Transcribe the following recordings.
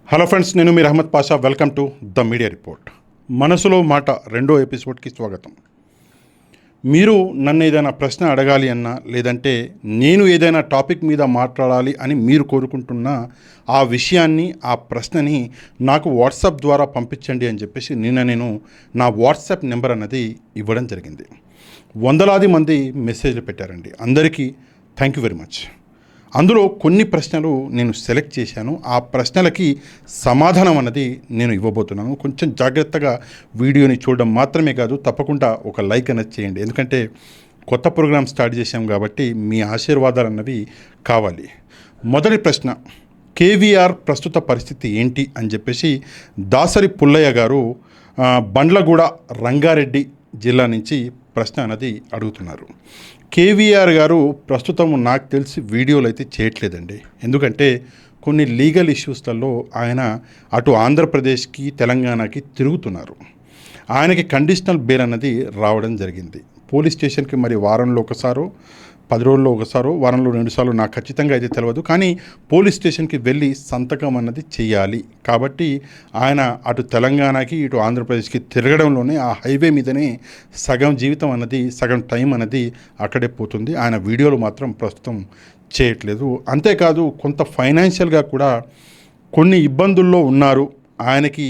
Hello friends, నేను మీ Rahamat Pasha. Welcome to the media report. మనసులో మాట రెండో ఎపిసోడ్కి స్వాగతం. మీరు నన్ను ఏదైనా ప్రశ్న అడగాలి అన్నా, లేదంటే నేను ఏదైనా టాపిక్ మీద మాట్లాడాలి అని మీరు కోరుకుంటున్న ఆ విషయాన్ని, ఆ ప్రశ్నని నాకు వాట్సాప్ ద్వారా పంపించండి అని చెప్పేసి నేను నా వాట్సాప్ నెంబర్ అన్నది ఇవ్వడం జరిగింది. వందలాది మంది మెసేజ్లు పెట్టారండి. అందరికీ థ్యాంక్ యూ వెరీ మచ్. అందులో కొన్ని ప్రశ్నలు నేను సెలెక్ట్ చేశాను. ఆ ప్రశ్నలకి సమాధానం అన్నది నేను ఇవ్వబోతున్నాను. కొంచెం జాగ్రత్తగా వీడియోని చూడడం మాత్రమే కాదు, తప్పకుండా ఒక లైక్ అనేది చేయండి. ఎందుకంటే కొత్త ప్రోగ్రామ్ స్టార్ట్ చేశాం కాబట్టి మీ ఆశీర్వాదాలు అన్నవి కావాలి. మొదటి ప్రశ్న, కేవీఆర్ ప్రస్తుత పరిస్థితి ఏంటి అని చెప్పేసి దాసరి పుల్లయ్య గారు బండ్లగూడ రంగారెడ్డి జిల్లా నుంచి ప్రశ్న అన్నది అడుగుతున్నారు. కేవీఆర్ గారు ప్రస్తుతం నాకు తెలిసి వీడియోలు అయితే చేయట్లేదండి. ఎందుకంటే కొన్ని లీగల్ ఇష్యూస్లలో ఆయన అటు ఆంధ్రప్రదేశ్కి తెలంగాణకి తిరుగుతున్నారు. ఆయనకి కండిషనల్ బెయిల్ అన్నది రావడం జరిగింది. పోలీస్ స్టేషన్కి మరి వారంలో ఒకసారో 10 రోజుల్లో ఒకసారో వారంలో 2 సార్లు నాకు ఖచ్చితంగా అయితే తెలియదు. కానీ పోలీస్ స్టేషన్కి వెళ్ళి సంతకం అన్నది చేయాలి. కాబట్టి ఆయన అటు తెలంగాణకి ఇటు ఆంధ్రప్రదేశ్కి తిరగడంలోనే ఆ హైవే మీదనే సగం జీవితం అన్నది, సగం టైం అన్నది అక్కడే పోతుంది. ఆయన వీడియోలు మాత్రం ప్రస్తుతం చేయట్లేదు. అంతేకాదు కొంత ఫైనాన్షియల్గా కూడా కొన్ని ఇబ్బందుల్లో ఉన్నారు. ఆయనకి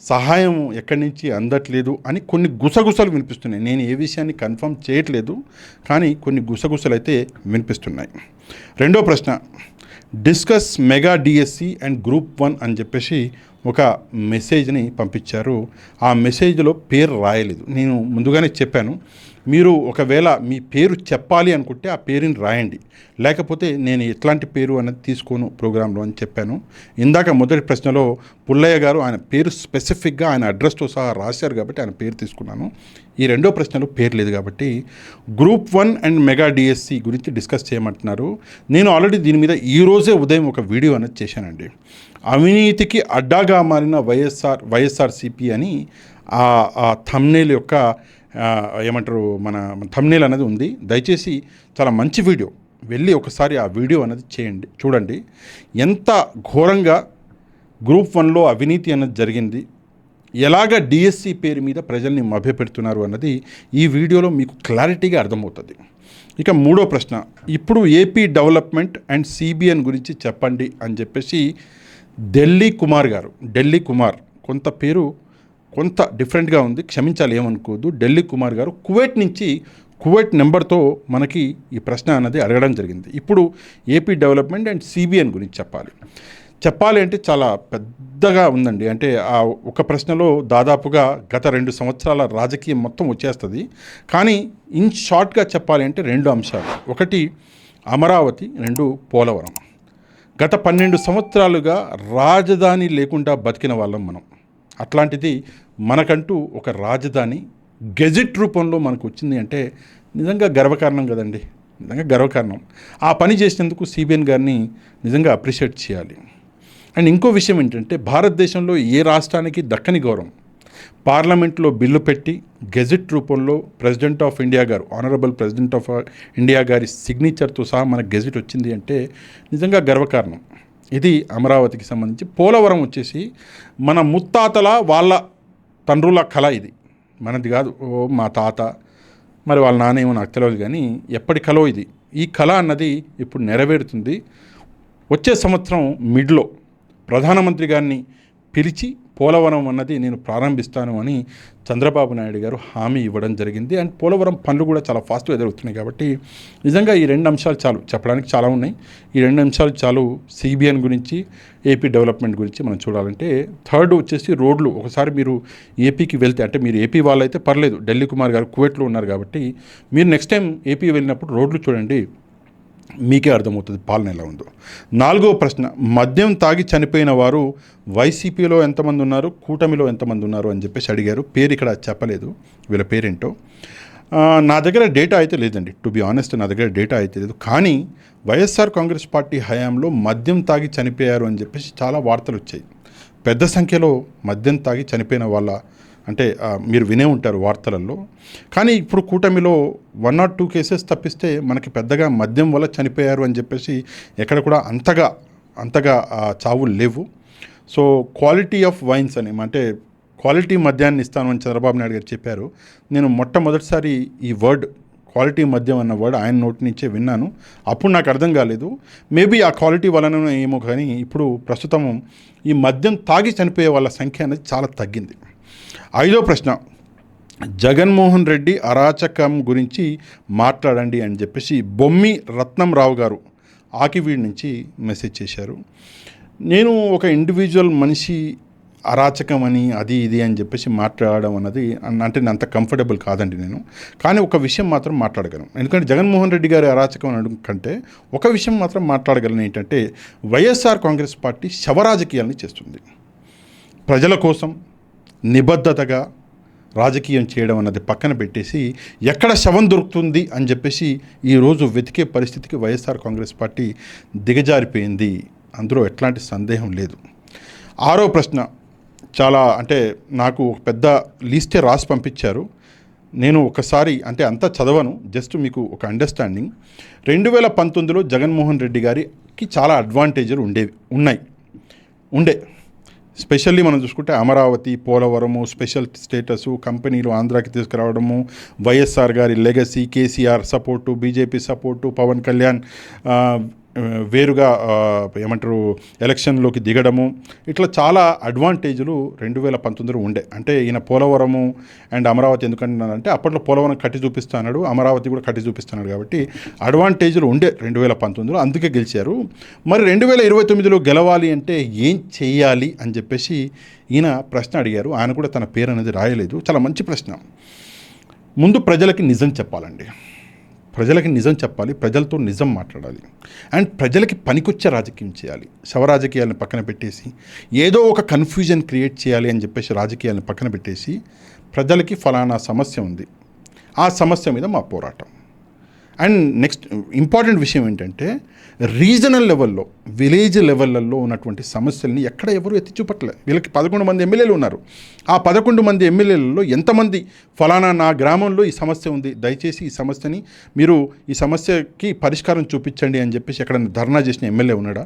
సహాయం ఎక్కడి నుంచి అందట్లేదు అని కొన్ని గుసగుసలు వినిపిస్తున్నాయి. నేను ఏ విషయాన్ని కన్ఫర్మ్ చేయట్లేదు, కానీ కొన్ని గుసగుసలు అయితే వినిపిస్తున్నాయి. రెండో ప్రశ్న, discuss mega DSC and group 1 అని చెప్పేసి ఒక మెసేజ్ని పంపించారు. ఆ మెసేజ్లో పేరు రాయలేదు. నేను ముందుగానే చెప్పాను, మీరు ఒకవేళ మీ పేరు చెప్పాలి అనుకుంటే ఆ పేరుని రాయండి, లేకపోతే నేను ఎట్లాంటి పేరు అనేది తీసుకోను ప్రోగ్రాంలో అని చెప్పాను. ఇందాక మొదటి ప్రశ్నలో పుల్లయ్య గారు ఆయన పేరు స్పెసిఫిక్గా ఆయన అడ్రస్తో సహా రాశారు కాబట్టి ఆయన పేరు తీసుకున్నాను. ఈ రెండో ప్రశ్నలో పేరు లేదు కాబట్టి గ్రూప్ 1 అండ్ మెగా డిఎస్సి గురించి డిస్కస్ చేయమంటున్నారు. నేను ఆల్రెడీ దీని మీద ఈరోజే ఉదయం ఒక వీడియో అనేది చేశానండి. అవినీతికి అడ్డాగా మారిన వైఎస్ఆర్సీపీ అని ఆ థంబ్నెయిల్ యొక్క ఏమంటారు మన థంబ్నెయిల్ అనేది ఉంది. దయచేసి చాలా మంచి వీడియో, వెళ్ళి ఒకసారి ఆ వీడియో అనేది చూడండి. ఎంత ఘోరంగా గ్రూప్ 1లో అవినీతి అన్నది జరిగింది, ఎలాగ డిఎస్సి పేరు మీద ప్రజల్ని మభ్యపెడుతున్నారు అన్నది ఈ వీడియోలో మీకు క్లారిటీగా అర్థమవుతుంది. ఇక మూడో ప్రశ్న, ఇప్పుడు ఏపీ డెవలప్మెంట్ అండ్ సిబిఎన్ గురించి చెప్పండి అని చెప్పేసి ఢిల్లీ కుమార్ కొంత పేరు కొంత డిఫరెంట్గా ఉంది, క్షమించాలి, ఏమనుకోవద్దు. ఢిల్లీ కుమార్ గారు కువైట్ నెంబర్తో మనకి ఈ ప్రశ్న అన్నది అడగడం జరిగింది. ఇప్పుడు ఏపీ డెవలప్మెంట్ అండ్ సిబిఎన్ గురించి చెప్పాలి అంటే చాలా పెద్దగా ఉందండి. అంటే ఆ ఒక ప్రశ్నలో దాదాపుగా గత 2 సంవత్సరాల రాజకీయం మొత్తం వచ్చేస్తుంది. కానీ ఇన్ షార్ట్గా చెప్పాలి అంటే 2 అంశాలు, ఒకటి అమరావతి, 2 పోలవరం. గత 12 సంవత్సరాలుగా రాజధాని లేకుండా బతికిన వాళ్ళం మనం. అట్లాంటిది మనకంటూ ఒక రాజధాని గెజిట్ రూపంలో మనకు వచ్చింది అంటే నిజంగా గర్వకారణం కదండి, నిజంగా గర్వకారణం. ఆ పని చేసినందుకు సిబిఎన్ గారిని నిజంగా అప్రిషియేట్ చేయాలి. అండ్ ఇంకో విషయం ఏంటంటే, భారతదేశంలో ఏ రాష్ట్రానికి దక్కని గౌరవం, పార్లమెంట్లో బిల్లు పెట్టి గెజిట్ రూపంలో ప్రెసిడెంట్ ఆఫ్ ఇండియా గారు, ఆనరబుల్ ప్రెసిడెంట్ ఆఫ్ ఇండియా గారి సిగ్నేచర్తో సహా మనకు గెజిట్ వచ్చింది అంటే నిజంగా గర్వకారణం. ఇది అమరావతికి సంబంధించి. పోలవరం వచ్చేసి మన ముత్తాతల వాళ్ళ తండ్రుల కళ, ఇది మనది కాదు. మా తాత మరి వాళ్ళ నానేమో నాకు తెలియదు, కానీ ఎప్పటి కళో ఇది. ఈ కళ అన్నది ఇప్పుడు నెరవేరుతుంది. వచ్చే సంవత్సరం మిడ్లో ప్రధానమంత్రి గారిని పిలిచి పోలవరం అన్నది నేను ప్రారంభిస్తాను అని చంద్రబాబు నాయుడు గారు హామీ ఇవ్వడం జరిగింది. అండ్ పోలవరం పనులు కూడా చాలా ఫాస్ట్గా జరుగుతున్నాయి. కాబట్టి నిజంగా ఈ 2 అంశాలు చాలు, చెప్పడానికి చాలా ఉన్నాయి. ఈ 2 అంశాలు చాలు సిబిఎన్ గురించి, ఏపీ డెవలప్మెంట్ గురించి మనం చూడాలంటే. థర్డ్ వచ్చేసి రోడ్లు. ఒకసారి మీరు ఏపీకి వెళ్తే, అంటే మీరు ఏపీ వాళ్ళు అయితే పర్లేదు, ఢిల్లీ కుమార్ గారు కువైట్లో ఉన్నారు కాబట్టి మీరు నెక్స్ట్ టైం ఏపీ వెళ్ళినప్పుడు రోడ్లు చూడండి, మీకే అర్థమవుతుంది పాలన ఎలా ఉందో. 4వ ప్రశ్న, మద్యం తాగి చనిపోయిన వారు వైసీపీలో ఎంతమంది ఉన్నారు, కూటమిలో ఎంతమంది ఉన్నారు అని చెప్పేసి అడిగారు. పేరు ఇక్కడ చెప్పలేదు, వీళ్ళ పేరేంటో. నా దగ్గర డేటా అయితే లేదండి, టు బి ఆనెస్ట్ నా దగ్గర డేటా అయితే లేదు. కానీ వైఎస్ఆర్ కాంగ్రెస్ పార్టీ హయాంలో మద్యం తాగి చనిపోయారు అని చెప్పేసి చాలా వార్తలు వచ్చాయి. పెద్ద సంఖ్యలో మద్యం తాగి చనిపోయిన వాళ్ళ అంటే మీరు వినే ఉంటారు వార్తలలో. కానీ ఇప్పుడు కూటమిలో 1 or 2 కేసెస్ తప్పిస్తే మనకి పెద్దగా మద్యం వల్ల చనిపోయారు అని చెప్పేసి ఎక్కడ కూడా అంతగా చావులు లేవు. సో క్వాలిటీ ఆఫ్ వైన్స్ అని, అంటే క్వాలిటీ మద్యాన్ని ఇస్తాను అని చంద్రబాబు నాయుడు గారు చెప్పారు. నేను మొట్టమొదటిసారి ఈ వర్డ్ క్వాలిటీ మద్యం అన్న వర్డ్ ఆయన నోటి నుంచే విన్నాను. అప్పుడు నాకు అర్థం కాలేదు. మేబీ ఆ క్వాలిటీ వలన ఏమో, కానీ ఇప్పుడు ప్రస్తుతం ఈ మద్యం తాగి చనిపోయే వాళ్ళ సంఖ్య అనేది చాలా తగ్గింది. 5వ ప్రశ్న, జగన్మోహన్ రెడ్డి అరాచకం గురించి మాట్లాడండి అని చెప్పేసి బొమ్మి రత్నంరావు గారు ఆకివీడి నుంచి మెసేజ్ చేశారు. నేను ఒక ఇండివిజువల్ మనిషి అరాచకం అని అది ఇది అని చెప్పేసి మాట్లాడడం అన్నది అంటే నేను అంత కంఫర్టబుల్ కాదండి నేను. కానీ ఒక విషయం మాత్రం మాట్లాడగలను, ఎందుకంటే జగన్మోహన్ రెడ్డి గారి అరాచకం అని కంటే ఒక విషయం మాత్రం మాట్లాడగలను. ఏంటంటే వైఎస్ఆర్ కాంగ్రెస్ పార్టీ శవరాజకీయాలని చేస్తుంది. ప్రజల కోసం నిబద్ధతగా రాజకీయం చేయడం అన్నది పక్కన పెట్టేసి ఎక్కడ శవం దొరుకుతుంది అని చెప్పేసి ఈరోజు వెతికే పరిస్థితికి వైఎస్ఆర్ కాంగ్రెస్ పార్టీ దిగజారిపోయింది. అందులో ఎట్లాంటి సందేహం లేదు. 6వ ప్రశ్న, చాలా అంటే నాకు ఒక పెద్ద లిస్టే రాసి పంపించారు. నేను ఒకసారి అంటే అంతా చదవను, జస్ట్ మీకు ఒక అండర్స్టాండింగ్. 2019లో జగన్మోహన్ రెడ్డి గారికి చాలా అడ్వాంటేజ్లు ఉండే స్పెషల్లీ మనం చూసుకుంటే అమరావతి, పోలవరము, స్పెషల్ స్టేటస్, కంపెనీలు ఆంధ్రాకి తీసుకురావడము, వైఎస్ఆర్ గారి legacy, KCR support, BJP support, Pavan Kalyan వేరుగా ఏమంటారు ఎలక్షన్లోకి దిగడము, ఇట్లా చాలా అడ్వాంటేజ్లు 2019లో ఉండే. అంటే ఈయన పోలవరము అండ్ అమరావతి ఎందుకంటున్నానంటే అప్పట్లో పోలవరం కట్టి చూపిస్తున్నాడు, అమరావతి కూడా కట్టి చూపిస్తున్నాడు, కాబట్టి అడ్వాంటేజ్లు ఉండే 2019లో, అందుకే గెలిచారు. మరి 2029లో గెలవాలి అంటే ఏం చేయాలి అని చెప్పేసి ఈయన ప్రశ్న అడిగారు. ఆయన కూడా తన పేరు అనేది రాయలేదు. చాలా మంచి ప్రశ్న. ముందు ప్రజలకి నిజం చెప్పాలండి, ప్రజలకి నిజం చెప్పాలి, ప్రజలతో నిజం మాట్లాడాలి, అండ్ ప్రజలకి పనికొచ్చే రాజకీయం చేయాలి. శవ రాజకీయాలను పక్కన పెట్టేసి ఏదో ఒక కన్ఫ్యూజన్ క్రియేట్ చేయాలి అని చెప్పేసి రాజకీయాలను పక్కన పెట్టేసి ప్రజలకి ఫలానా సమస్య ఉంది, ఆ సమస్య మీద మా పోరాటం. అండ్ నెక్స్ట్ ఇంపార్టెంట్ విషయం ఏంటంటే రీజనల్ లెవెల్లో, విలేజ్ లెవెల్లో ఉన్నటువంటి సమస్యల్ని ఎక్కడ ఎవరు ఎత్తి చూపట్లే. వీళ్ళకి 11 మంది ఎమ్మెల్యేలు ఉన్నారు. ఆ 11 మంది ఎమ్మెల్యేలలో ఎంతమంది ఫలానా నా గ్రామంలో ఈ సమస్య ఉంది, దయచేసి ఈ సమస్యని మీరు ఈ సమస్యకి పరిష్కారం చూపించండి అని చెప్పేసి ఎక్కడైనా ధర్నా చేసిన ఎమ్మెల్యే ఉన్నాడా?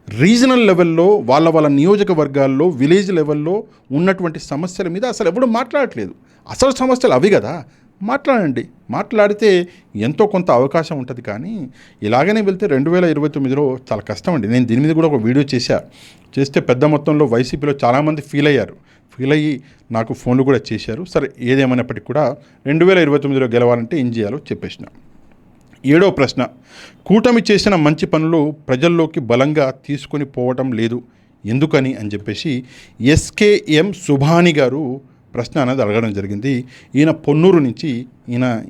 రీజనల్ లెవెల్లో వాళ్ళ నియోజకవర్గాల్లో, విలేజ్ లెవెల్లో ఉన్నటువంటి సమస్యల మీద అసలు ఎవరు మాట్లాడట్లేదు. అసలు సమస్యలు అవి కదా, మాట్లాడండి. మాట్లాడితే ఎంతో కొంత అవకాశం ఉంటుంది. కానీ ఇలాగనే వెళ్తే 2029లో చాలా కష్టం అండి. నేను దీని మీద కూడా ఒక వీడియో చేస్తే పెద్ద మొత్తంలో వైసీపీలో చాలామంది ఫీల్ అయ్యి నాకు ఫోన్లు కూడా చేశారు. సరే, ఏదేమైనప్పటికీ కూడా 2029లో గెలవాలంటే ఏం చేయాలో చెప్పేసిన. 7వ ప్రశ్న, కూటమి చేసిన మంచి పనులు ప్రజల్లోకి బలంగా తీసుకొని పోవటం లేదు ఎందుకని అని చెప్పేసి ఎస్కేఎం సుభాని గారు ప్రశ్న అనేది అడగడం జరిగింది. ఈయన పొన్నూరు నుంచి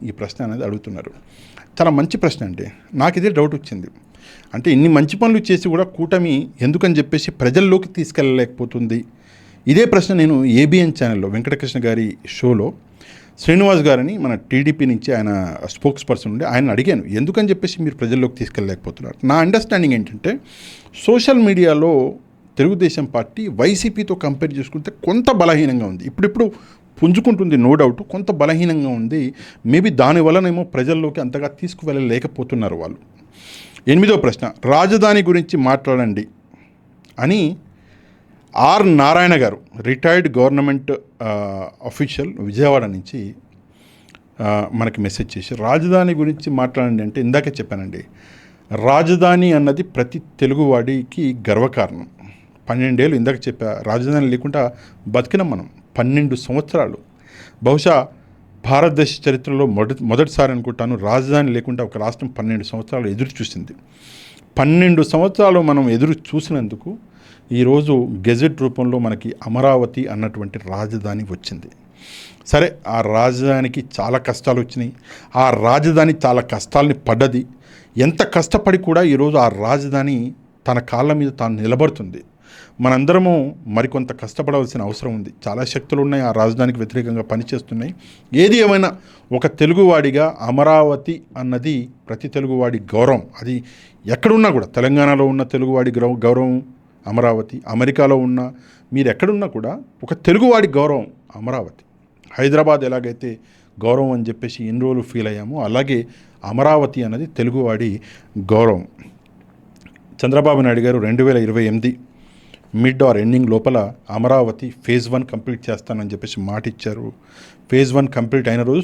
ఈ ప్రశ్న అనేది అడుగుతున్నారు. చాలా మంచి ప్రశ్న అండి. నాకు ఇదే డౌట్ వచ్చింది. అంటే ఇన్ని మంచి పనులు చేసి కూడా కూటమి ఎందుకని చెప్పేసి ప్రజల్లోకి తీసుకెళ్ళలేకపోతుంది. ఇదే ప్రశ్న నేను ఏబిఎన్ ఛానల్లో వెంకటకృష్ణ గారి షోలో శ్రీనివాస్ గారని మన టీడీపీ నుంచి ఆయన స్పోక్స్ పర్సన్ ఉండి ఆయన అడిగాను, ఎందుకని చెప్పేసి మీరు ప్రజల్లోకి తీసుకెళ్ళలేకపోతున్నారు. నా అండర్స్టాండింగ్ ఏంటంటే సోషల్ మీడియాలో తెలుగుదేశం పార్టీ వైసీపీతో కంపేర్ చేసుకుంటే కొంత బలహీనంగా ఉంది. ఇప్పుడు పుంజుకుంటుంది, నో డౌట్, కొంత బలహీనంగా ఉంది. మేబీ దానివల్లనేమో ప్రజల్లోకి అంతగా తీసుకువెళ్ళలేకపోతున్నారు వాళ్ళు. 8వ ప్రశ్న, రాజధాని గురించి మాట్లాడండి అని ఆర్ నారాయణ గారు, రిటైర్డ్ గవర్నమెంట్ అఫీషియల్ విజయవాడ నుంచి మనకి మెసేజ్ చేసి రాజధాని గురించి మాట్లాడండి అంటే ఇందాకే చెప్పానండి, రాజధాని అన్నది ప్రతి తెలుగువాడికి గర్వకారణం. 12 ఏళ్ళు ఇందాక చెప్పా, రాజధాని లేకుండా బతికినాం మనం 12 సంవత్సరాలు. బహుశా భారతదేశ చరిత్రలో మొదటిసారి అనుకుంటాను రాజధాని లేకుండా ఒక రాష్ట్రం 12 సంవత్సరాలు ఎదురు చూసింది. 12 సంవత్సరాలు మనం ఎదురు చూసినందుకు ఈరోజు గెజెట్ రూపంలో మనకి అమరావతి అన్నటువంటి రాజధాని వచ్చింది. సరే, ఆ రాజధానికి చాలా కష్టాలు వచ్చినాయి, ఆ రాజధాని చాలా కష్టాలని పడ్డది. ఎంత కష్టపడి కూడా ఈరోజు ఆ రాజధాని తన కాళ్ళ మీద తాను నిలబడుతుంది. మనందరము మరికొంత కష్టపడవలసిన అవసరం ఉంది. చాలా శక్తులు ఉన్నాయి ఆ రాజధానికి వ్యతిరేకంగా పనిచేస్తున్నాయి. ఏది ఏమైనా ఒక తెలుగువాడిగా అమరావతి అన్నది ప్రతి తెలుగువాడి గౌరవం. అది ఎక్కడున్నా కూడా, తెలంగాణలో ఉన్న తెలుగువాడి గౌరవం అమరావతి, అమెరికాలో ఉన్న మీరు ఎక్కడున్నా కూడా ఒక తెలుగువాడి గౌరవం అమరావతి. హైదరాబాద్ ఎలాగైతే గౌరవం అని చెప్పేసి ఎన్ని రోజులు ఫీల్ అయ్యామో అలాగే అమరావతి అన్నది తెలుగువాడి గౌరవం. చంద్రబాబు నాయుడు గారు 2028 మిడ్ ఆర్ ఎండింగ్ లోపల అమరావతి ఫేజ్ 1 కంప్లీట్ చేస్తానని చెప్పేసి మాట ఇచ్చారు. ఫేజ్ 1 కంప్లీట్ అయిన రోజు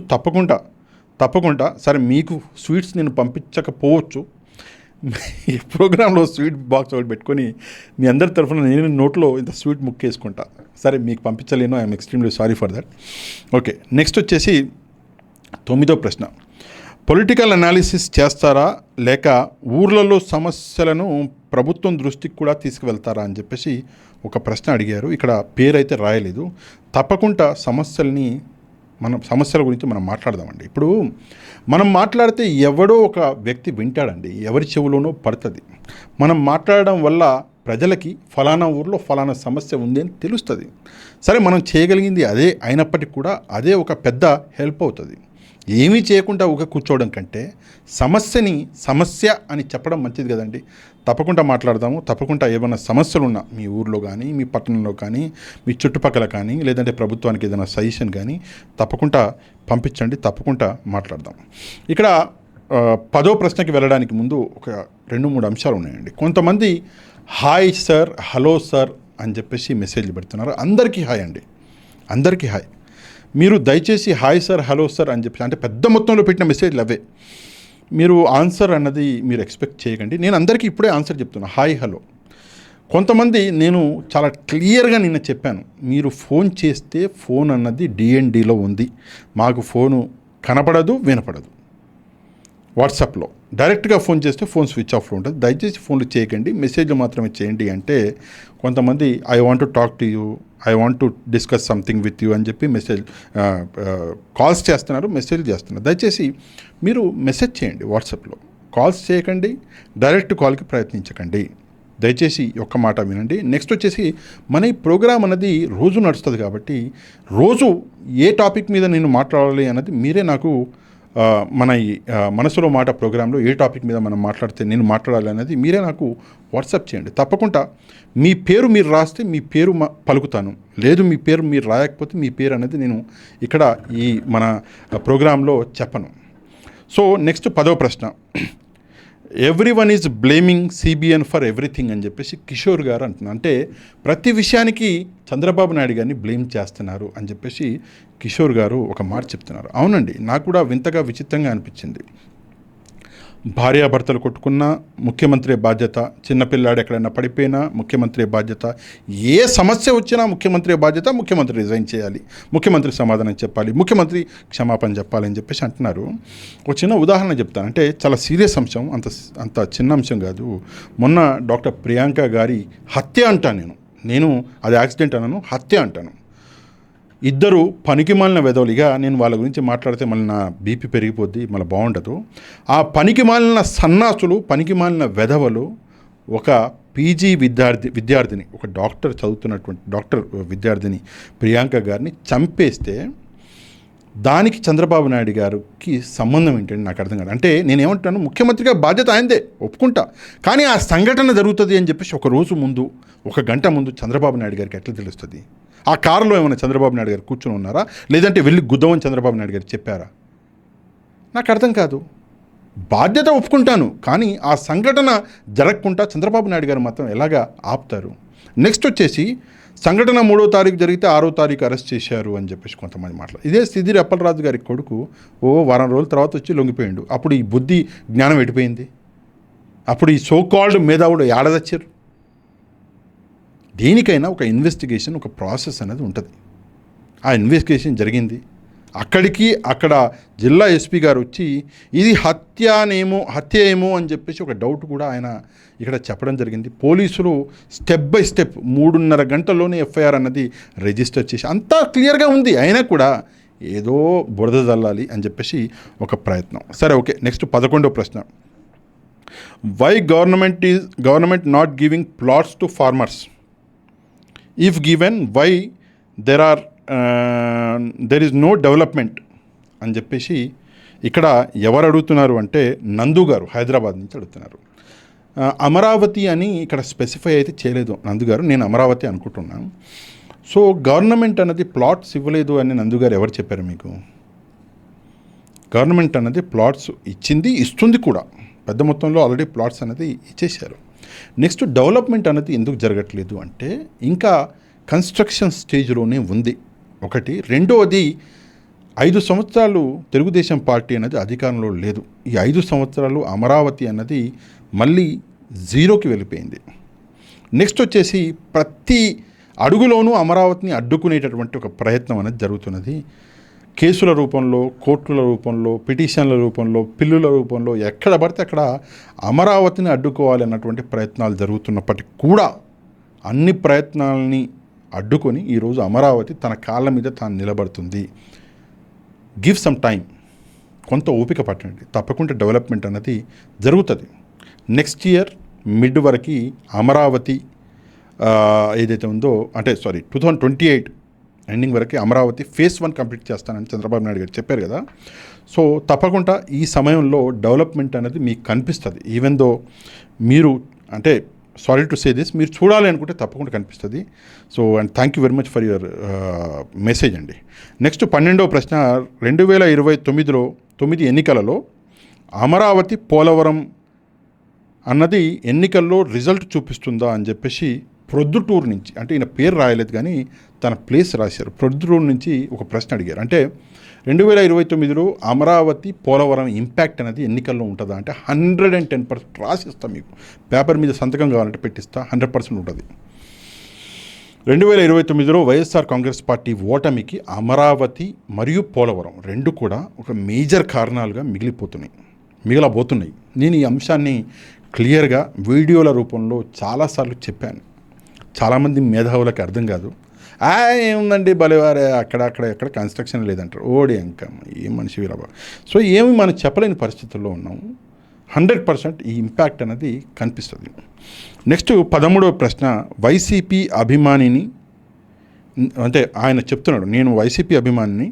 తప్పకుండా సరే మీకు స్వీట్స్ నేను పంపించకపోవచ్చు, ఈ ప్రోగ్రాంలో స్వీట్ బాక్స్ ఒకటి పెట్టుకొని మీ అందరి తరఫున నేను నోట్లో ఇంత స్వీట్ ముక్కేసుకుంటా. సరే మీకు పంపించలేను, I'm extremely sorry for that. Okay, next వచ్చేసి 9వ ప్రశ్న. పొలిటికల్ అనాలిసిస్ చేస్తారా లేక ఊర్లలో సమస్యలను ప్రభుత్వం దృష్టికి కూడా తీసుకువెళ్తారా అని చెప్పేసి ఒక ప్రశ్న అడిగారు. ఇక్కడ పేరైతే రాయలేదు. తప్పకుండా సమస్యల గురించి మనం మాట్లాడదామండి. ఇప్పుడు మనం మాట్లాడితే ఎవడో ఒక వ్యక్తి వింటాడండి, ఎవరి చెవులోనో పడుతుంది. మనం మాట్లాడడం వల్ల ప్రజలకి ఫలానా ఊర్లో ఫలానా సమస్య ఉంది అని తెలుస్తుంది. సరే, మనం చేయగలిగింది అదే అయినప్పటికీ కూడా అదే ఒక పెద్ద హెల్ప్ అవుతుంది. ఏమీ చేయకుండా ఊక కూర్చోవడం కంటే సమస్య అని చెప్పడం మంచిది కదండి. తప్పకుండా మాట్లాడదాము. తప్పకుండా ఏమైనా సమస్యలు ఉన్నా మీ ఊర్లో కానీ, మీ పట్టణంలో కానీ, మీ చుట్టుపక్కల కానీ, లేదంటే ప్రభుత్వానికి ఏదైనా సజెషన్ కానీ తప్పకుండా పంపించండి. తప్పకుండా మాట్లాడదాం. ఇక్కడ 10వ ప్రశ్నకి వెళ్ళడానికి ముందు ఒక 2-3 అంశాలు ఉన్నాయండి. కొంతమంది హాయ్ సార్, హలో సార్ అని చెప్పేసి మెసేజ్లు పెడుతున్నారు. అందరికీ హాయ్ అండి, అందరికీ హాయ్. మీరు దయచేసి హాయ్ సార్, హలో సార్ అని చెప్పి అంటే పెద్ద మొత్తంలో పెట్టిన మెసేజ్లు అవే. మీరు ఆన్సర్ అన్నది మీరు ఎక్స్పెక్ట్ చేయకండి. నేను అందరికీ ఇప్పుడే ఆన్సర్ చెప్తున్నా, హాయ్ హలో. కొంతమంది నేను చాలా క్లియర్గా నిన్న చెప్పాను, మీరు ఫోన్ చేస్తే ఫోన్ అన్నది DNDలో ఉంది, మాకు ఫోను కనపడదు వినపడదు. వాట్సాప్లో డైరెక్ట్గా ఫోన్ చేస్తే ఫోన్ స్విచ్ ఆఫ్లో ఉంటుంది. దయచేసి ఫోన్లు చేయకండి, మెసేజ్లు మాత్రమే చేయండి అంటే కొంతమంది I want to talk to you, I want to discuss something with you అని చెప్పి కాల్స్ చేస్తున్నారు, మెసేజ్ చేస్తున్నారు. దయచేసి మీరు మెసేజ్ చేయండి వాట్సాప్లో, కాల్స్ చేయకండి, డైరెక్ట్ కాల్కి ప్రయత్నించకండి. దయచేసి ఒక్క మాట వినండి. నెక్స్ట్ వచ్చేసి మన ఈ ప్రోగ్రామ్ అనేది రోజు నడుస్తుంది కాబట్టి రోజు ఏ టాపిక్ మీద నేను మాట్లాడాలి అన్నది మీరే నాకు మన ఈ మనసులో మాట ప్రోగ్రాంలో ఏ టాపిక్ మీద మనం మాట్లాడితే నేను మాట్లాడాలి అనేది మీరే నాకు వాట్సాప్ చేయండి. తప్పకుండా మీ పేరు మీరు రాస్తే మీ పేరు పలుకుతాను, లేదు మీ పేరు మీరు రాయకపోతే మీ పేరు అనేది నేను ఇక్కడ ఈ మన ప్రోగ్రాంలో చెప్పను. సో నెక్స్ట్ 10వ ప్రశ్న. Everyone is blaming CBN for everything అని చెప్పేసి కిషోర్ గారు అంటున్నారు. అంటే ప్రతి విషయానికి చంద్రబాబు నాయుడు గారిని బ్లేమ్ చేస్తున్నారు అని చెప్పేసి కిషోర్ గారు ఒక మాట చెప్తున్నారు. అవునండి, నాకు కూడా వింతగా విచిత్రంగా అనిపించింది. భార్యాభర్తలు కొట్టుకున్నా ముఖ్యమంత్రి బాధ్యత, చిన్నపిల్లాడు ఎక్కడైనా పడిపోయినా ముఖ్యమంత్రి బాధ్యత, ఏ సమస్య వచ్చినా ముఖ్యమంత్రి బాధ్యత, ముఖ్యమంత్రి రిజైన్ చేయాలి, ముఖ్యమంత్రి సమాధానం చెప్పాలి, ముఖ్యమంత్రి క్షమాపణ చెప్పాలి అని చెప్పేసి అంటున్నారు. ఒక చిన్న ఉదాహరణ చెప్తాను, అంటే చాలా సీరియస్ అంశం, అంత చిన్న అంశం కాదు. మొన్న డాక్టర్ ప్రియాంక గారి హత్య అంటాను నేను అది యాక్సిడెంట్ అన్నాను, హత్య అంటాను. ఇద్దరు పనికిమాలిన వెధవలిగా నేను వాళ్ళ గురించి మాట్లాడితే మళ్ళీ నా బీపీ పెరిగిపోద్ది, మళ్ళీ బాగుండదు. ఆ పనికిమాలిన సన్నాసులు, పనికిమాలిన వెధవలు ఒక PG విద్యార్థిని, ఒక డాక్టర్ విద్యార్థిని ప్రియాంక గారిని చంపేస్తే దానికి చంద్రబాబు నాయుడు గారికి సంబంధం ఏంటంటే నాకు అర్థం కాదు. అంటే నేనేమంటాను, ముఖ్యమంత్రిగా బాధ్యత ఆయనదే, ఒప్పుకుంటా. కానీ ఆ సంఘటన జరుగుతుంది అని చెప్పేసి ఒక రోజు ముందు, ఒక గంట ముందు చంద్రబాబు నాయుడు గారికి ఎట్లా తెలుస్తుంది? ఆ కారులో ఏమైనా చంద్రబాబు నాయుడు గారు కూర్చొని ఉన్నారా, లేదంటే వెళ్ళి గుద్దమని చంద్రబాబు నాయుడు గారు చెప్పారా? నాకు అర్థం కాదు. బాధ్యత ఒప్పుకుంటాను, కానీ ఆ సంఘటన జరగకుండా చంద్రబాబు నాయుడు గారు మాత్రం ఎలాగా ఆపుతారు? నెక్స్ట్ వచ్చేసి సంఘటన 3వ తారీఖు జరిగితే 6వ తారీఖు అరెస్ట్ చేశారు అని చెప్పేసి కొంతమంది మాట్లాడారు. ఇదే సిద్దిరి అప్పలరాజు గారి కొడుకు వారం రోజుల తర్వాత వచ్చి లొంగిపోయాడు. అప్పుడు ఈ బుద్ధి జ్ఞానం ఎడిపోయింది. అప్పుడు ఈ సోకాల్డ్ మేధావుడు ఏడదచ్చారు. దేనికైనా ఒక ఇన్వెస్టిగేషన్, ఒక ప్రాసెస్ అనేది ఉంటుంది. ఆ ఇన్వెస్టిగేషన్ జరిగింది. అక్కడ జిల్లా SP గారు వచ్చి ఇది హత్య ఏమో అని చెప్పేసి ఒక డౌట్ కూడా ఆయన ఇక్కడ చెప్పడం జరిగింది. పోలీసులు స్టెప్ బై స్టెప్ 3.5 గంటల్లోనే FIR అన్నది రిజిస్టర్ చేసి అంతా క్లియర్గా ఉంది. అయినా కూడా ఏదో బురద జల్లాలి అని చెప్పేసి ఒక ప్రయత్నం. సరే, ఓకే. నెక్స్ట్ 11వ ప్రశ్న. Why government not giving plots to farmers? If given why there is no development అని చెప్పేసి ఇక్కడ ఎవరు అడుగుతున్నారు అంటే నందు గారు హైదరాబాద్ నుంచి అడుగుతున్నారు. అమరావతి అని ఇక్కడ స్పెసిఫై అయితే చేయలేదు నందు గారు, నేను అమరావతి అనుకుంటున్నాను. సో గవర్నమెంట్ అన్నది ప్లాట్స్ ఇవ్వలేదు అని నందు గారు ఎవరు చెప్పారు మీకు? గవర్నమెంట్ అన్నది ప్లాట్స్ ఇచ్చింది, ఇస్తుంది కూడా. పెద్ద మొత్తంలో ఆల్రెడీ ప్లాట్స్ అనేది ఇచ్చేశారు. నెక్స్ట్ డెవలప్మెంట్ అనేది ఎందుకు జరగట్లేదు అంటే ఇంకా కన్స్ట్రక్షన్ స్టేజ్లోనే ఉంది ఒకటి. రెండవది 5 సంవత్సరాలు తెలుగుదేశం పార్టీ అనేది అధికారంలో లేదు. ఈ 5 సంవత్సరాలు అమరావతి అన్నది మళ్ళీ జీరోకి వెళ్ళిపోయింది. నెక్స్ట్ వచ్చేసి ప్రతి అడుగులోనూ అమరావతిని అడ్డుకునేటటువంటి ఒక ప్రయత్నం అనేది జరుగుతున్నది. కేసుల రూపంలో, కోర్టుల రూపంలో, పిటిషన్ల రూపంలో, పిల్లుల రూపంలో ఎక్కడ పడితే అక్కడ అమరావతిని అడ్డుకోవాలి అన్నటువంటి ప్రయత్నాలు జరుగుతున్నప్పటికీ కూడా అన్ని ప్రయత్నాలని అడ్డుకొని ఈరోజు అమరావతి తన కాళ్ళ మీద తాను నిలబడుతుంది. గివ్ సమ్ టైం, కొంత ఓపిక పట్టండి, తప్పకుండా డెవలప్మెంట్ అన్నది జరుగుతుంది. నెక్స్ట్ ఇయర్ మిడ్ వరకు అమరావతి ఏదైతే ఉందో అంటే 2028 ఎండింగ్ వరకు అమరావతి ఫేజ్ 1 కంప్లీట్ చేస్తానని చంద్రబాబు నాయుడు గారు చెప్పారు కదా. సో తప్పకుండా ఈ సమయంలో డెవలప్మెంట్ అనేది మీకు కనిపిస్తుంది. ఈవెన్ దో మీరు అంటే సారీ టు సే దిస్, మీరు చూడాలి అనుకుంటే తప్పకుండా కనిపిస్తుంది. So and thank you very much for your message అండి. నెక్స్ట్ 12వ ప్రశ్న, 2029లో 9 ఎన్నికలలో అమరావతి పోలవరం అన్నది ఎన్నికల్లో రిజల్ట్ చూపిస్తుందా అని చెప్పేసి ప్రొద్దుటూరు నుంచి, అంటే ఈయన పేరు రాయలేదు కానీ తన ప్లేస్ రాశారు, ప్రొద్దుటూరు నుంచి ఒక ప్రశ్న అడిగారు. అంటే 2029లో అమరావతి పోలవరం ఇంపాక్ట్ అనేది ఎన్నికల్లో ఉంటుందా అంటే 110% రాసిస్తా, మీకు పేపర్ మీద సంతకం కావాలంటే పెట్టిస్తా, 100% ఉంటుంది. 2029లో వైఎస్ఆర్ కాంగ్రెస్ పార్టీ ఓటమికి అమరావతి మరియు పోలవరం రెండు కూడా ఒక మేజర్ కారణాలుగా మిగిలబోతున్నాయి. నేను ఈ అంశాన్ని క్లియర్గా వీడియోల రూపంలో చాలాసార్లు చెప్పాను. చాలామంది మేధావులకు అర్థం కాదు. ఏముందండి బలివారే, ఎక్కడ కన్స్ట్రక్షన్ లేదంటారు. ఓడి ఇంకా ఏం మనిషి వీరబా. సో ఏమి మనం చెప్పలేని పరిస్థితుల్లో ఉన్నాము. 100% ఈ ఇంపాక్ట్ అనేది కనిపిస్తుంది. నెక్స్ట్ 13వ ప్రశ్న, వైసీపీ అభిమానిని, అంటే ఆయన చెప్తున్నాడు నేను వైసీపీ అభిమానిని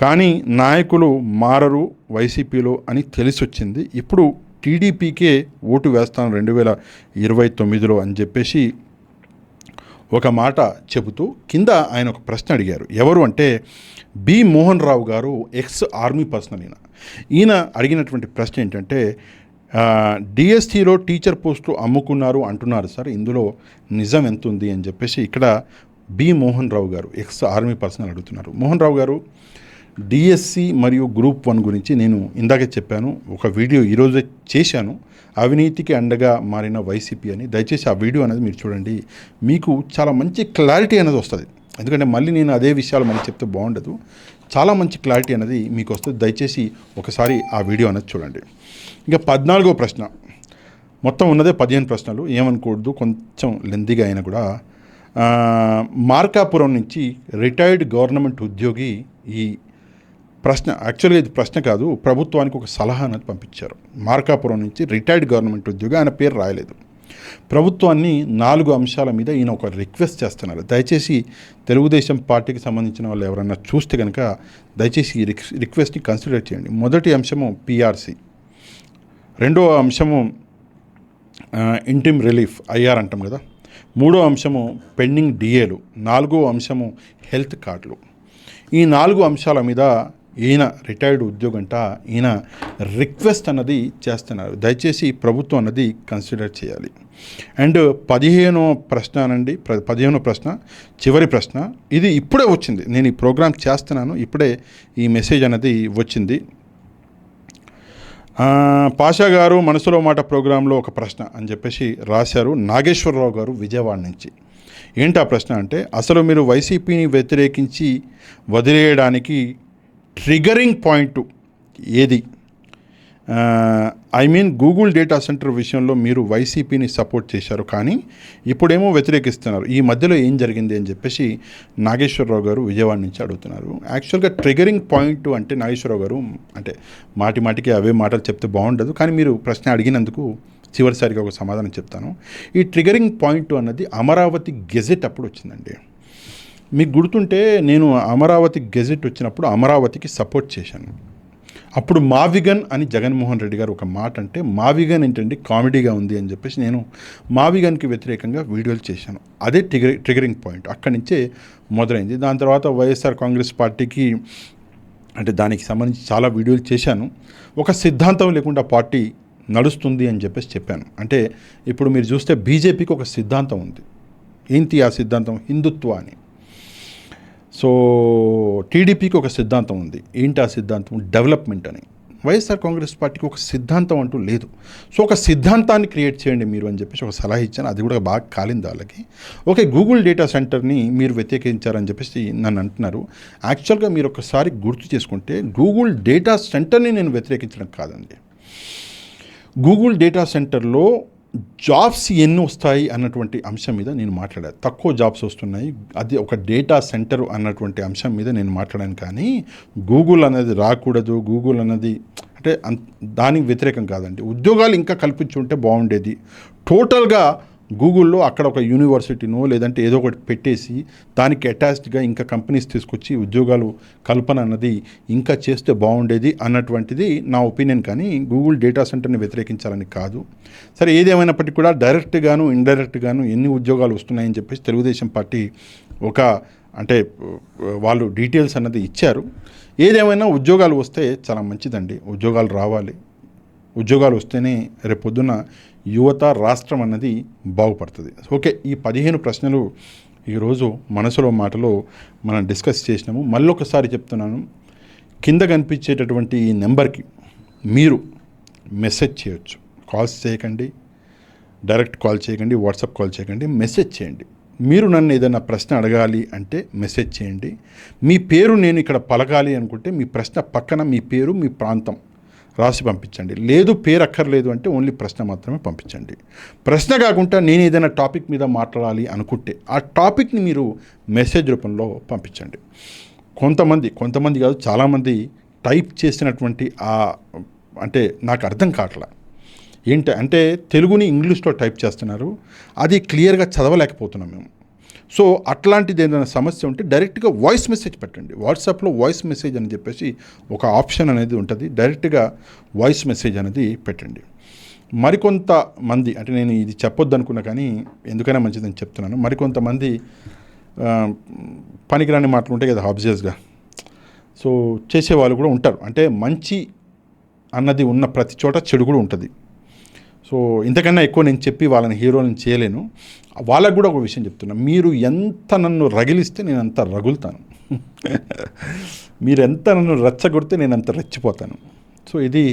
కానీ నాయకులు మారరు వైసీపీలో అని తెలిసి వచ్చింది, ఇప్పుడు టీడీపీకే ఓటు వేస్తాను 2029లో అని చెప్పేసి ఒక మాట చెబుతూ కింద ఆయన ఒక ప్రశ్న అడిగారు. ఎవరు అంటే బి మోహన్ రావు గారు, ఎక్స్ ఆర్మీ పర్సనల్. ఈయన అడిగినటువంటి ప్రశ్న ఏంటంటే డిఎస్టీలో టీచర్ పోస్టులు అమ్ముకున్నారు అంటున్నారు సార్, ఇందులో నిజం ఎంత ఉంది అని చెప్పేసి ఇక్కడ బి మోహన్ రావు గారు, ఎక్స్ ఆర్మీ పర్సనల్ అడుగుతున్నారు. మోహన్ రావు గారు, డిఎస్సి మరియు గ్రూప్ 1 గురించి నేను ఇందాకే చెప్పాను, ఒక వీడియో ఈరోజే చేశాను, అవినీతికి అండగా మారిన వైసీపీ అని. దయచేసి ఆ వీడియో అనేది మీరు చూడండి, మీకు చాలా మంచి క్లారిటీ అనేది వస్తుంది. ఎందుకంటే మళ్ళీ నేను అదే విషయాలు మళ్ళీ చెప్తే బాగుండదు. చాలా మంచి క్లారిటీ అనేది మీకు వస్తుంది. దయచేసి ఒకసారి ఆ వీడియో అనేది చూడండి. ఇంకా 14వ ప్రశ్న, మొత్తం ఉన్నదే 15 ప్రశ్నలు, ఏమనుకోవద్దు కొంచెం లెంతీగా అయినా కూడా. మార్కాపురం నుంచి రిటైర్డ్ గవర్నమెంట్ ఉద్యోగి ఈ ప్రశ్న, యాక్చువల్గా ఇది ప్రశ్న కాదు, ప్రభుత్వానికి ఒక సలహా అనేది పంపించారు. మార్కాపురం నుంచి రిటైర్డ్ గవర్నమెంట్ ఉద్యోగి, ఆయన పేరు రాయలేదు. ప్రభుత్వాన్ని 4 అంశాల మీద ఈయన ఒక రిక్వెస్ట్ చేస్తున్నారు. దయచేసి తెలుగుదేశం పార్టీకి సంబంధించిన వాళ్ళు ఎవరైనా చూస్తే కనుక దయచేసి ఈ రిక్వెస్ట్ని కన్సిడర్ చేయండి. మొదటి అంశము పిఆర్సి, రెండవ అంశము ఇంటిమ్ రిలీఫ్ ఐఆర్ అంటాం కదా, మూడో అంశము పెండింగ్ డిఏలు, 4వ అంశము హెల్త్ కార్డులు. ఈ 4 అంశాల మీద ఈయన రిటైర్డ్ ఉద్యోగంట ఈయన రిక్వెస్ట్ అన్నది చేస్తున్నారు. దయచేసి ప్రభుత్వం అన్నది కన్సిడర్ చేయాలి. అండ్ 15వ ప్రశ్న అనండి, 15వ ప్రశ్న చివరి ప్రశ్న, ఇది ఇప్పుడే వచ్చింది, నేను ఈ ప్రోగ్రామ్ చేస్తున్నాను, ఇప్పుడే ఈ మెసేజ్ అనేది వచ్చింది. పాషా గారు మనసులో మాట ప్రోగ్రాంలో ఒక ప్రశ్న అని చెప్పేసి రాశారు. నాగేశ్వరరావు గారు విజయవాడ నుంచి. ఏంటి ఆ ప్రశ్న అంటే, అసలు మీరు వైసీపీని వ్యతిరేకించి వదిలేయడానికి ట్రిగరింగ్ పాయింట్ ఏది? I mean Google data centre విషయంలో మీరు వైసీపీని సపోర్ట్ చేశారు కానీ ఇప్పుడేమో వ్యతిరేకిస్తున్నారు, ఈ మధ్యలో ఏం జరిగింది అని చెప్పేసి నాగేశ్వరరావు గారు విజయవాడ నుంచి అడుగుతున్నారు. యాక్చువల్గా ట్రిగరింగ్ పాయింట్ అంటే నాగేశ్వరరావు గారు అంటే మాటికి అవే మాటలు చెప్తే బాగుండదు, కానీ మీరు ప్రశ్న అడిగినందుకు చివరిసారిగా ఒక సమాధానం చెప్తాను. ఈ ట్రిగరింగ్ పాయింట్ అన్నది అమరావతి గెజెట్ అప్పుడు వచ్చిందండి. మీకు గుర్తుంటే నేను అమరావతి గెజెట్ వచ్చినప్పుడు అమరావతికి సపోర్ట్ చేశాను. అప్పుడు మావిగన్ అని జగన్మోహన్ రెడ్డి గారు ఒక మాట అంటే, మావిగన్ ఏంటండి కామెడీగా ఉంది అని చెప్పేసి నేను మావిగన్కి వ్యతిరేకంగా వీడియోలు చేశాను. అదే ట్రిగరింగ్ పాయింట్ అక్కడి నుంచే మొదలైంది. దాని తర్వాత వైఎస్ఆర్ కాంగ్రెస్ పార్టీకి అంటే దానికి సంబంధించి చాలా వీడియోలు చేశాను. ఒక సిద్ధాంతం లేకుండా పార్టీ నడుస్తుంది అని చెప్పాను. అంటే ఇప్పుడు మీరు చూస్తే బీజేపీకి ఒక సిద్ధాంతం ఉంది. ఏంటి ఆ సిద్ధాంతం? హిందుత్వ అని. సో టీడీపీకి ఒక సిద్ధాంతం ఉంది. ఏంటి ఆ సిద్ధాంతం? డెవలప్మెంట్ అని. వైఎస్ఆర్ కాంగ్రెస్ పార్టీకి ఒక సిద్ధాంతం అంటూ లేదు. సో ఒక సిద్ధాంతాన్ని క్రియేట్ చేయండి మీరు అని చెప్పేసి ఒక సలహా ఇచ్చాను. అది కూడా బాగా కాలింది వాళ్ళకి. ఓకే, గూగుల్ డేటా సెంటర్ని మీరు వ్యతిరేకించారని చెప్పేసి నన్ను అంటున్నారు. యాక్చువల్గా మీరు ఒకసారి గుర్తు చేసుకుంటే గూగుల్ డేటా సెంటర్ని నేను వ్యతిరేకించడం కాదండి. గూగుల్ డేటా సెంటర్లో జాబ్స్ ఎన్ని వస్తాయి అన్నటువంటి అంశం మీద నేను మాట్లాడాను. తక్కువ జాబ్స్ వస్తున్నాయి, అది ఒక డేటా సెంటర్ అన్నటువంటి అంశం మీద నేను మాట్లాడాను. కానీ గూగుల్ అనేది రాకూడదు, గూగుల్ అన్నది అంటే దానికి వ్యతిరేకం కాదండి. ఉద్యోగాలు ఇంకా కల్పించుంటే బాగుండేది. టోటల్గా గూగుల్లో అక్కడ ఒక యూనివర్సిటీనో లేదంటే ఏదో ఒకటి పెట్టేసి దానికి అటాచ్డ్గా ఇంకా కంపెనీస్ తీసుకొచ్చి ఉద్యోగాలు కల్పన అన్నది ఇంకా చేస్తే బాగుండేది అన్నటువంటిది నా ఒపీనియన్. కానీ గూగుల్ డేటా సెంటర్ని వ్యతిరేకించాలని కాదు. సరే, ఏదేమైనప్పటికీ కూడా డైరెక్ట్గాను ఇండైరెక్ట్గాను ఎన్ని ఉద్యోగాలు వస్తున్నాయని చెప్పేసి తెలుగుదేశం పార్టీ అంటే వాళ్ళు డీటెయిల్స్ అన్నది ఇచ్చారు. ఏదేమైనా ఉద్యోగాలు వస్తే చాలా మంచిదండి. ఉద్యోగాలు రావాలి. ఉద్యోగాలు వస్తేనే రేపొద్దున యువత, రాష్ట్రం అన్నది బాగుపడుతుంది. ఓకే, ఈ 15 ప్రశ్నలు ఈరోజు మనసులో మాటలో మనం డిస్కస్ చేసినాము. మళ్ళీ ఒకసారి చెప్తున్నాను, కింద కనిపించేటటువంటి ఈ నెంబర్కి మీరు మెసేజ్ చేయొచ్చు. కాల్స్ చేయకండి, డైరెక్ట్ కాల్ చేయకండి, వాట్సాప్ కాల్ చేయకండి, మెసేజ్ చేయండి. మీరు నన్ను ఏదైనా ప్రశ్న అడగాలి అంటే మెసేజ్ చేయండి. మీ పేరు నేను ఇక్కడ పలకాలి అనుకుంటే మీ ప్రశ్న పక్కన మీ పేరు, మీ ప్రాంతం రాసి పంపించండి. లేదు, పేరు అక్కర్లేదు అంటే ఓన్లీ ప్రశ్న మాత్రమే పంపించండి. ప్రశ్న కాకుండా నేను ఏదైనా టాపిక్ మీద మాట్లాడాలి అనుకుంటే ఆ టాపిక్ని మీరు మెసేజ్ రూపంలో పంపించండి. కొంతమంది కాదు, చాలామంది టైప్ చేసినటువంటి అంటే నాకు అర్థం కావట్లా. అంటే తెలుగుని ఇంగ్లీష్లో టైప్ చేస్తున్నారు, అది క్లియర్గా చదవలేకపోతున్నాం మేము. సో అట్లాంటిది ఏదైనా సమస్య ఉంటే డైరెక్ట్గా వాయిస్ మెసేజ్ పెట్టండి. వాట్సాప్లో వాయిస్ మెసేజ్ అని చెప్పేసి ఒక ఆప్షన్ అనేది ఉంటుంది. డైరెక్ట్గా వాయిస్ మెసేజ్ అనేది పెట్టండి. మరికొంతమంది, అంటే నేను ఇది చెప్పొద్దు అనుకున్నా కానీ ఎందుకైనా మంచిదని చెప్తున్నాను, మరికొంతమంది పనికిరాని మాటలు ఉంటాయి కదా ఆబ్వియస్గా, సో చేసేవాళ్ళు కూడా ఉంటారు. అంటే మంచి అన్నది ఉన్న ప్రతి చోట చెడు కూడా ఉంటుంది. సో ఇంతకన్నా ఎక్కువ నేను చెప్పి వాళ్ళని హీరోలను చేయలేను. వాళ్ళకు కూడా ఒక విషయం చెప్తున్నా, మీరు ఎంత నన్ను రగిలిస్తే నేను అంత రగులుతాను, మీరు ఎంత నన్ను రెచ్చగొడితే నేను అంత రెచ్చిపోతాను. సో ఇది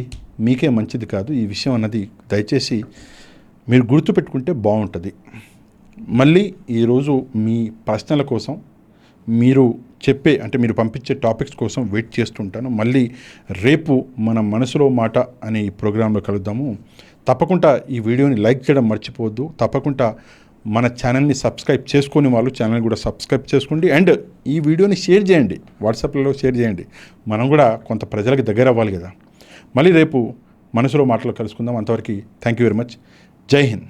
మీకే మంచిది కాదు. ఈ విషయం అన్నది దయచేసి మీరు గుర్తుపెట్టుకుంటే బాగుంటుంది. మళ్ళీ ఈరోజు మీ ప్రశ్నల కోసం మీరు మీరు పంపించే టాపిక్స్ కోసం వెయిట్ చేస్తుంటాను. మళ్ళీ రేపు మన మనసులో మాట అనే ఈ ప్రోగ్రాంలో కలుద్దాము. తప్పకుండా ఈ వీడియోని లైక్ చేయడం మర్చిపోవద్దు. తప్పకుండా మన ఛానల్ని సబ్స్క్రైబ్ చేసుకుని వాళ్ళు ఛానల్ కూడా సబ్స్క్రైబ్ చేసుకోండి. అండ్ ఈ వీడియోని షేర్ చేయండి, వాట్సాప్లో షేర్ చేయండి. మనం కూడా కొంత ప్రజలకు దగ్గర అవ్వాలి కదా. మళ్ళీ రేపు మనసులో మాటలో కలుసుకుందాం. అంతవరకు థ్యాంక్ యూ వెరీ మచ్. జై హింద్.